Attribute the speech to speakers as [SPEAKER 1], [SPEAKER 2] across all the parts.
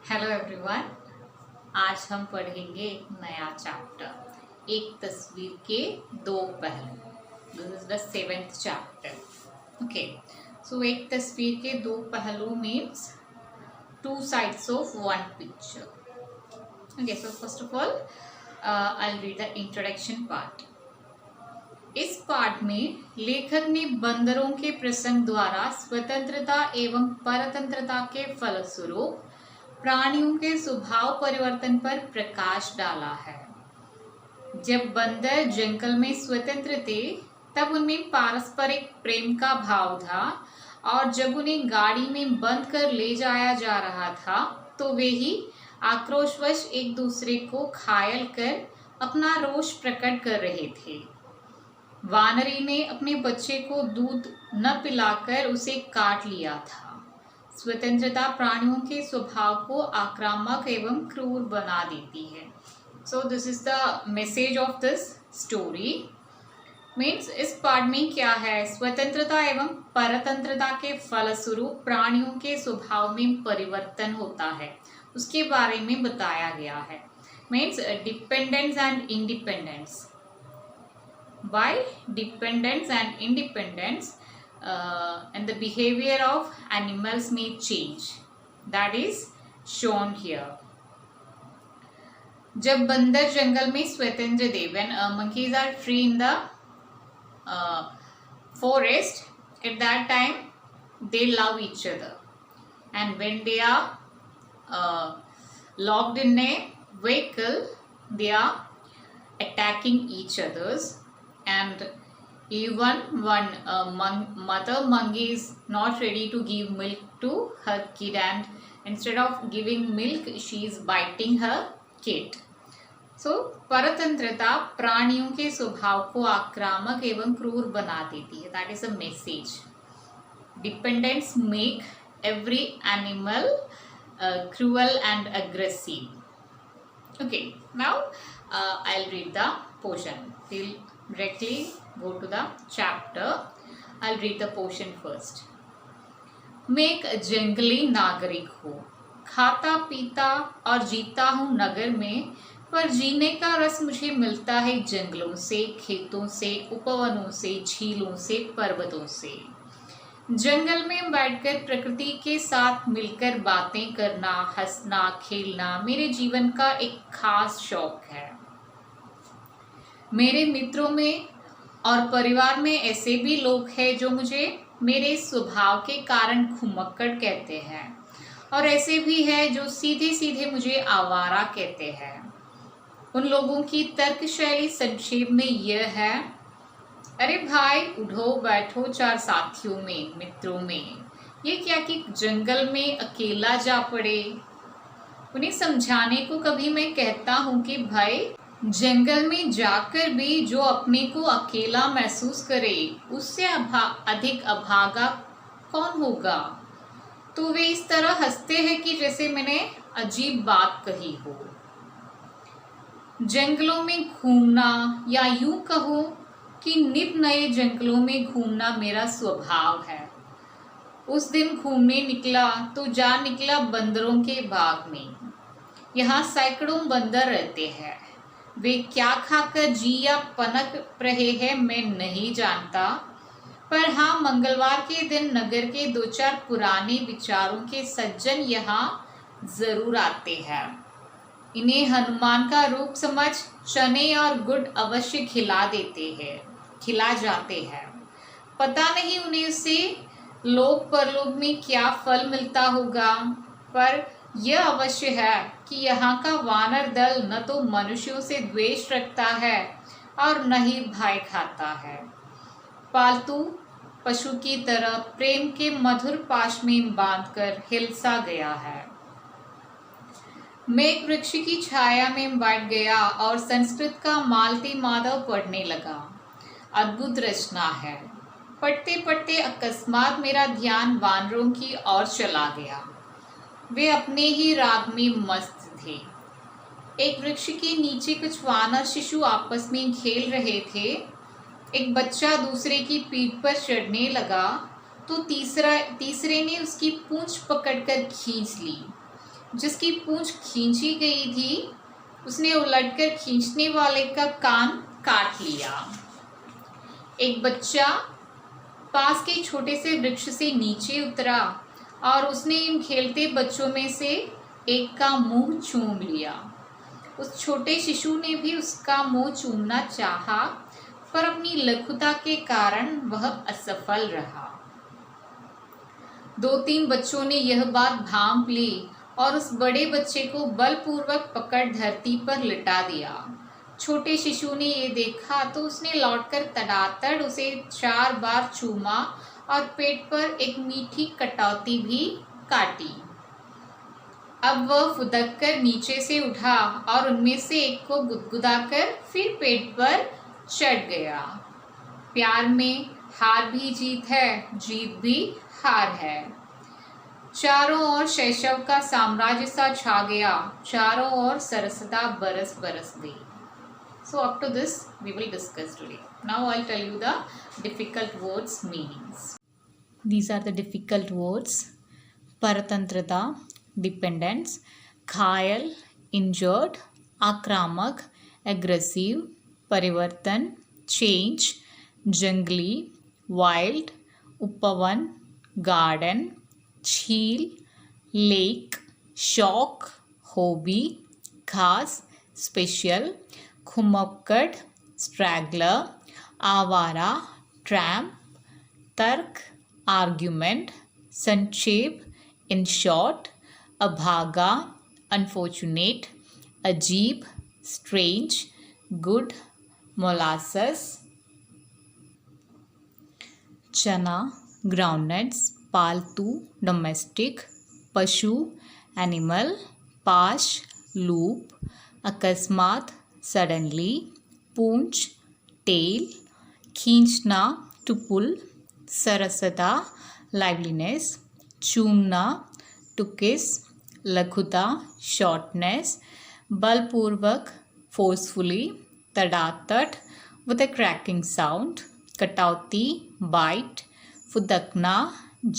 [SPEAKER 1] Hello everyone. आज हम पढ़ेंगे एक नया चैप्टर, एक तस्वीर के दो पहलू। This is the 7th chapter. Okay, so एक तस्वीर के दो पहलू means two sides of one picture. Okay, so first of all I will read the introduction part. इस पाठ में लेखक ने बंदरों के प्रसंग द्वारा स्वतंत्रता एवं परतंत्रता के फलस्वरूप प्राणियों के स्वभाव परिवर्तन पर प्रकाश डाला है। जब बंदर जंगल में स्वतंत्र थे तब उनमें पारस्परिक प्रेम का भाव था, और जब उन्हें गाड़ी में बंद कर ले जाया जा रहा था तो वे ही आक्रोशवश एक दूसरे को घायल कर अपना रोष प्रकट कर रहे थे। वानरी ने अपने बच्चे को दूध न पिलाकर उसे काट लिया था। स्वतंत्रता प्राणियों के स्वभाव को आक्रामक एवं क्रूर बना देती है। So this is the message of this story. Means इस पाठ में क्या है, स्वतंत्रता एवं परतंत्रता के फलस्वरूप प्राणियों के स्वभाव में परिवर्तन होता है, उसके बारे में बताया गया है। Means dependence and independence. By dependence and independence and the behavior of animals may change. That is shown here. जब बंदर जंगल में स्वतंत्र थे, when monkeys are free in the forest, at that time they love each other, and when they are locked in a vehicle, they are attacking each others. And even one mother monkey is not ready to give milk to her kid, and instead of giving milk she is biting her kid. So परतंत्रता प्राणियों के स्वभाव को आक्रामक एवं क्रूर बना देती है। That is a message. Dependence make every animal cruel and aggressive. Okay, now I'll read the portion. We'll directly go to the chapter. I'll read the portion first. मैं एक जंगली नागरिक हूँ, खाता पीता और जीता हूँ नगर में, पर जीने का रस मुझे मिलता है जंगलों से, खेतों से, उपवनों से, झीलों से, पर्वतों से। जंगल में बैठकर प्रकृति के साथ मिलकर बातें करना, हंसना, खेलना मेरे जीवन का एक खास शौक है। मेरे मित्रों में और परिवार में ऐसे भी लोग हैं जो मुझे मेरे स्वभाव के कारण घुमक्कड़ कहते हैं, और ऐसे भी हैं जो सीधे सीधे मुझे आवारा कहते हैं। उन लोगों की तर्क शैली संक्षेप में यह है, अरे भाई उठो बैठो चार साथियों में, मित्रों में, ये क्या कि जंगल में अकेला जा पड़े। उन्हें समझाने को कभी मैं कहता हूँ कि भाई जंगल में जाकर भी जो अपने को अकेला महसूस करे उससे अधिक अभागा कौन होगा, तो वे इस तरह हंसते हैं कि जैसे मैंने अजीब बात कही हो। जंगलों में घूमना, या यूं कहो कि नित नए जंगलों में घूमना मेरा स्वभाव है। उस दिन घूमने निकला तो जा निकला बंदरों के बाग में। यहाँ सैकड़ों बंदर रहते हैं। वे क्या खाकर जी या पनक रहे हैं मैं नहीं जानता, पर हाँ मंगलवार के दिन नगर के दो चार पुराने विचारों के सज्जन यहाँ जरूर आते हैं। इन्हें हनुमान का रूप समझ चने और गुड़ अवश्य खिला जाते हैं। पता नहीं उन्हें उससे लोक परलोक में क्या फल मिलता होगा, पर यह अवश्य है कि यहाँ का वानर दल न तो मनुष्यों से द्वेष रखता है और न ही भय खाता है। पालतू पशु की तरह प्रेम के मधुर पाश में बांधकर हिलसा गया है। मैं एक वृक्ष की छाया में बैठ गया और संस्कृत का मालती माधव पढ़ने लगा। अद्भुत रचना है। पढ़ते पढ़ते अकस्मात मेरा ध्यान वानरों की ओर चला गया। वे अपने ही राग में मस्त थे। एक वृक्ष के नीचे कुछ वानर शिशु आपस में खेल रहे थे। एक बच्चा दूसरे की पीठ पर चढ़ने लगा तो तीसरे ने उसकी पूंछ पकड़कर खींच ली। जिसकी पूंछ खींची गई थी उसने उलटकर खींचने वाले का कान काट लिया। एक बच्चा पास के छोटे से वृक्ष से नीचे उतरा और उसने इन खेलते बच्चों में से एक का मुंह चूम लिया। उस छोटे शिशु ने भी उसका मुंह चूमना चाहा, पर अपनी लघुता के कारण वह असफल रहा। 2-3 बच्चों ने यह बात भांप ली और उस बड़े बच्चे को बलपूर्वक पकड़ धरती पर लिटा दिया। छोटे शिशु ने ये देखा तो उसने लौटकर तड़ातड़ उसे 4 बार चूमा और पेट पर एक मीठी कटौती भी काटी। अब वह फुदक कर नीचे से उठा और उनमें से एक को गुदगुदाकर फिर पेट पर चढ़ गया। प्यार में हार भी जीत है, जीत भी हार है। चारों ओर शैशव का साम्राज्य सा छा गया, चारों ओर सरसता बरस बरस गई। So up to this we will discuss today. Now I'll tell you the difficult words meanings. These are the difficult words: paratantrata, dependence; घायल, injured; आक्रामक, aggressive; परिवर्तन, change; जंगली, wild; उपवन, garden; झील, lake; शौक, hobby; घास, special; घुमक्कड़, straggler; आवारा, tramp; तर्क, argument; संक्षेप, in short; अभागा, unfortunate; अजीब, strange; good, molasses; चना, groundnuts; पालतू, domestic; पशु, animal; पाश, loop; अकस्मात, suddenly; पूंछ, tail; खींचना, to pull; सरसता, liveliness; चूमना, to kiss; लघुता, shortness; बलपूर्वक, forcefully; तड़ातड़, with a cracking sound; कटौती, bite; फुदकना,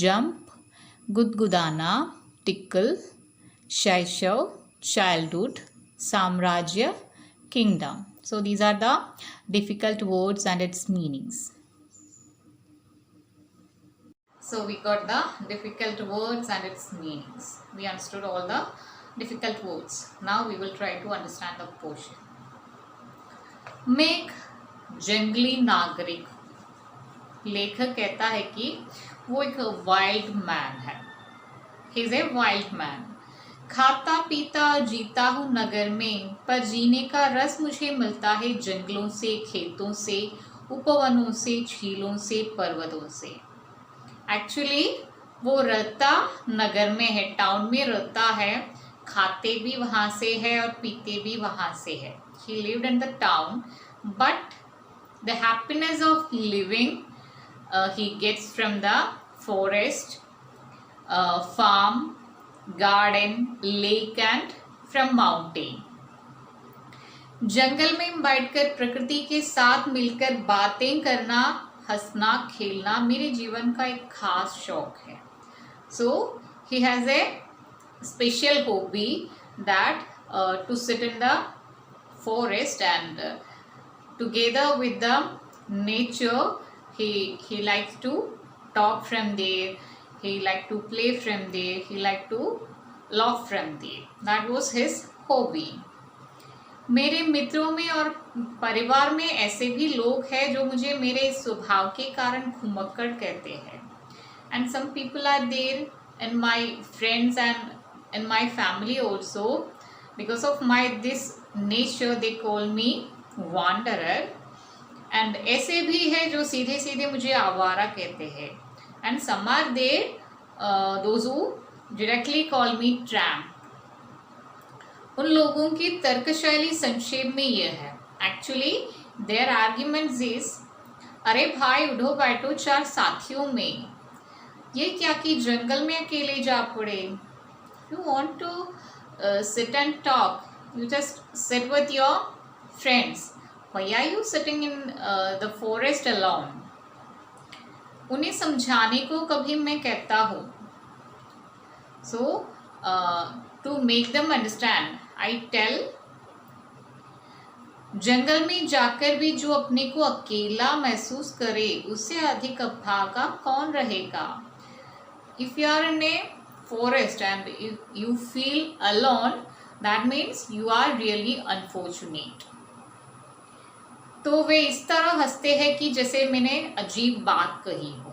[SPEAKER 1] jump; गुदगुदाना, tickle; शैशव, childhood; साम्राज्य, kingdom. So these are the difficult words and its meanings. So we got the difficult words and its meanings. We understood all the difficult words. Now we will try to understand the portion. मैं एक जंगली नागरिक हूँ। लेखक कहता है कि वो एक वाइल्ड मैन है। He is a wild man. खाता पीता और जीता हूँ नगर में, पर जीने का रस मुझे मिलता है जंगलों से, खेतों से, उपवनों से, झीलों से, पर्वतों से। एक्चुअली वो रहता नगर में है, टाउन में रहता है, खाते भी वहाँ से है और पीते भी वहाँ से है। ही lived in the town, but the happiness of living he gets from the forest, farm, garden, lake and from mountain. जंगल में बैठकर प्रकृति के साथ मिलकर बातें करना, हंसना, खेलना मेरे जीवन का एक खास शौक है। So he has a special hobby that to sit in the forest and together with the nature. He likes to talk from there, he likes to play from there, he likes to laugh from there. That was his hobby. मेरे मित्रों में और परिवार में ऐसे भी लोग हैं जो मुझे मेरे स्वभाव के कारण घुमक्कड़ कहते हैं. And some people are there in my friends and in my family also. Because of my this nature they call me wanderer. And ऐसे भी है जो सीधे सीधे मुझे आवारा कहते हैं. And some are there those who directly call me tramp. उन लोगों की तर्कशैली संक्षेप में यह है. एक्चुअली देयर आर्ग्यूमेंट्स इज, अरे भाई उठो बैठो 4 साथियों में, ये क्या कि जंगल में अकेले जा पड़े. You want to sit and talk, you just sit with your friends. Why are you sitting in the forest alone? उन्हें समझाने को कभी मैं कहता हूँ. So to make them understand, I tell, जंगल में जाकर भी जो अपने को अकेला महसूस करे उससे अधिक अभागा कौन रहेगा. If you are in a forest and you feel alone, that means you are really unfortunate. तो वे इस तरह हंसते हैं कि जैसे मैंने अजीब बात कही हो.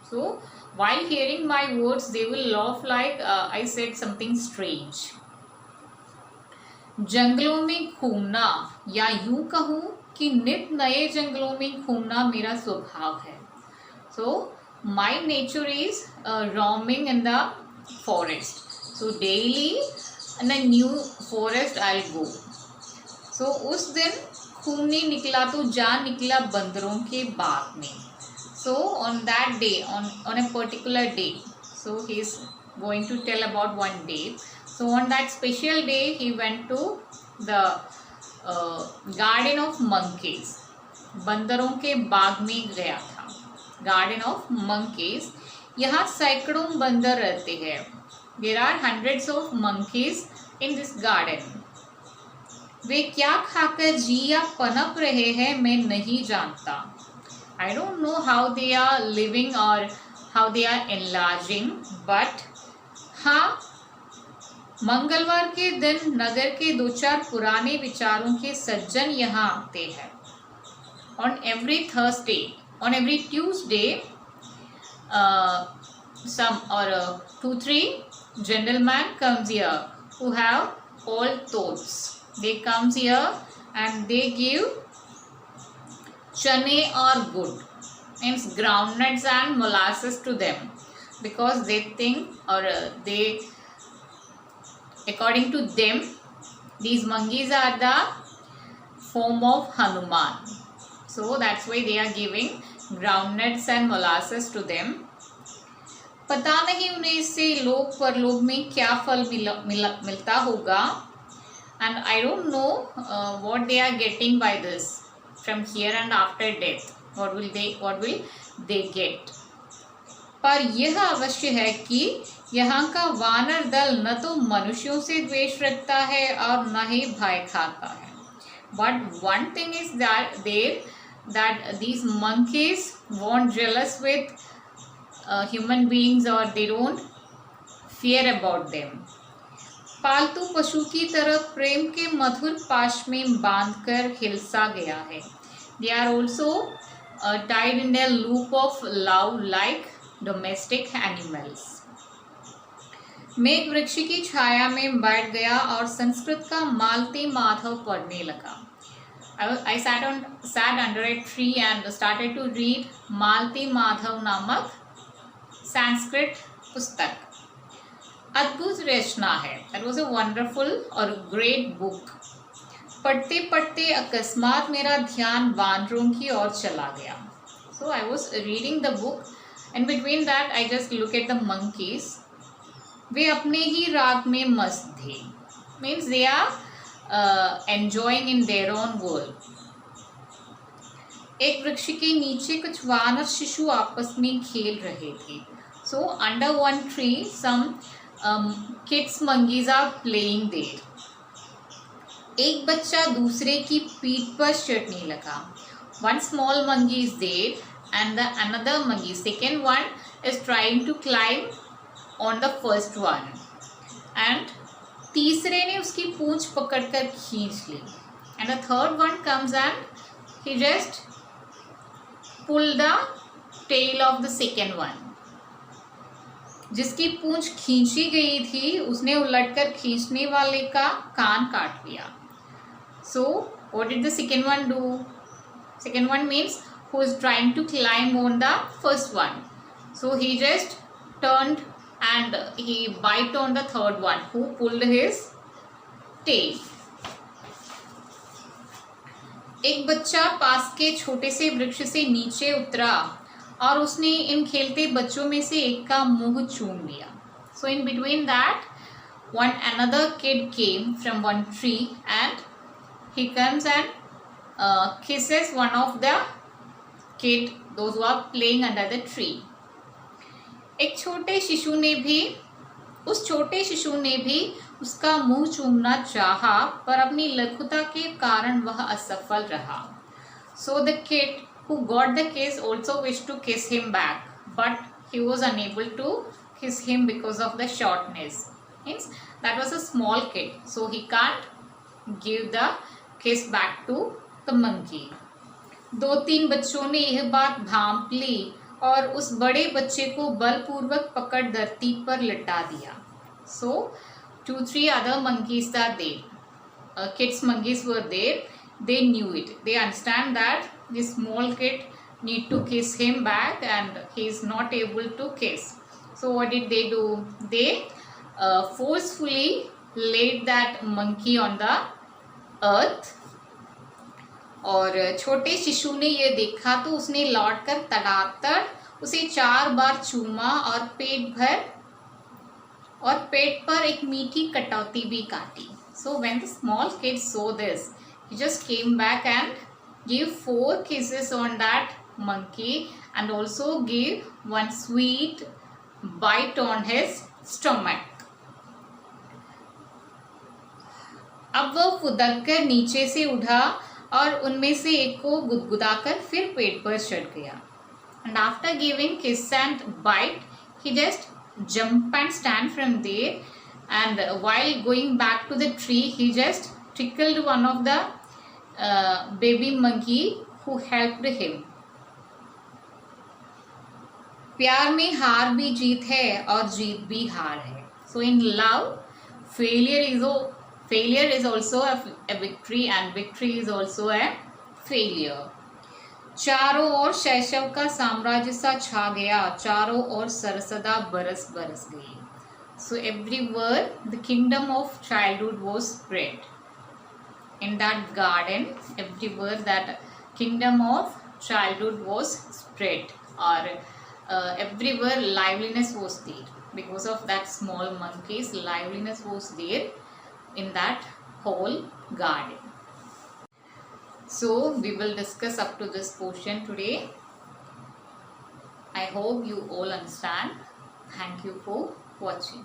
[SPEAKER 1] So while hearing my words they will laugh like I said something strange. जंगलों में घूमना, या यूं कहूँ कि नित नए जंगलों में घूमना मेरा स्वभाव है. So my nature is roaming in the forest. So daily in a new forest I'll go. So उस दिन घूमने निकला तो जा निकला बंदरों के बाग में. So on that day, on a particular day, so he is going to tell about one day. So on that special day he went to the garden of monkeys. बंदरों के बाग में गया था. Garden of monkeys. यहाँ सैकड़ों बंदर रहते हैं. There are hundreds of monkeys in this garden. वे क्या खाकर जी या पनप रहे हैं मैं नहीं जानता. I don't know how they are living or how they are enlarging, but हाँ, मंगलवार के दिन नगर के 2-4 पुराने विचारों के सज्जन यहाँ आते हैं. On every Thursday, on every Tuesday, some or 2-3 gentlemen comes here who have old thoughts. They comes here and they give chane or good, means groundnuts and molasses to them, because they think or they, according to them, these monkeys are the form of Hanuman. So that's why they are giving groundnuts and molasses to them. पता नहीं उन्हें इससे लोक परलोक में क्या फल मिलता होगा. And I don't know what they are getting by this from here and after death. What will they get? पर यह अवश्य है कि यहाँ का वानर दल न तो मनुष्यों से द्वेष रखता है और न ही भय खाता है. But one thing is that these monkeys won't jealous with human beings, or they don't fear about them. पालतू पशु की तरह प्रेम के मधुर पाश में बांधकर हिलसा गया है. They are also tied in a loop of love like domestic animals. मैं एक वृक्ष की छाया में बैठ गया और संस्कृत का मालती माधव पढ़ने लगा. I sat under a tree and started to read मालती माधव नामक संस्कृत पुस्तक. अद्भुत रचना है. That was a wonderful or great book. पढ़ते पढ़ते अकस्मात मेरा ध्यान वानरों की ओर चला गया. So I was reading the book and between that I just look at the monkeys. वे अपने ही राग में मस्त थे. Means they are enjoying in their own world. एक वृक्ष के नीचे कुछ वानर शिशु आपस में खेल रहे थे. So under one tree some kids monkeys are playing there. एक बच्चा दूसरे की पीठ पर चढ़ने लगा. One small monkey is there and the another monkey, second one, is trying to climb on the first one. And तीसरे ने उसकी पूंछ पकड़कर खींच ली. And the third one comes and he just pulled the tail of the second one. जिसकी पूंछ खींची गई थी उसने उलटकर खींचने वाले का कान काट लिया. So what did the second one do? Second one means who is trying to climb on the first one. So he just turned and he bite on the third one who pulled his tail. एक बच्चा पास के छोटे से वृक्ष से नीचे उतरा और उसने इन खेलते बच्चों में से एक का मुंह चूम लिया. So in between that, one another kid came from one tree and he comes and kisses one of the kid, those who are playing under the tree. उस छोटे शिशु ने भी उसका मुंह चूमना चाहा, पर अपनी लघुता के कारण वह असफल रहा. So the kid who got the kiss also wished to kiss him back, but he was unable to kiss him because of the shortness. Means that was a small kid, so he can't give the kiss back to the monkey. 2-3 बच्चों ने यह बात भांप ली और उस बड़े बच्चे को बलपूर्वक पकड़ धरती पर लटा दिया. So 2-3 other monkeys are there. Kids monkeys were there. They knew it. They understand that this small kid need to kiss him back and he is not able to kiss. So what did they do? They forcefully laid that monkey on the earth. और छोटे शिशु ने यह देखा तो उसने लौटकर तड़ातड़ उसे 4 बार चूमा और पेट पर एक मीठी कटौती भी काटी. So when the small kid saw this, he just came back and gave 4 kisses on that monkey and also gave one sweet bite on his stomach. अब वह फुदककर नीचे से उठा और उनमें से एक को गुदगुदाकर फिर पेट पर चढ़ गया. And after giving kiss and bite, he just jump and stand from there, and while going back to the tree, he just tickled one of the baby monkey who helped him. प्यार में हार भी जीत है और जीत भी हार है. So in love, failure is also a victory and victory is also a failure. चारों ओर शैशव का साम्राज्य सा छा गया, चारों ओर सरसदा बरस बरस गई. So everywhere the kingdom of childhood was spread. In that garden, everywhere that kingdom of childhood was spread, or everywhere liveliness was there. Because of that small monkeys, liveliness was there in that whole garden. So we will discuss up to this portion today. I hope you all understand. Thank you for watching.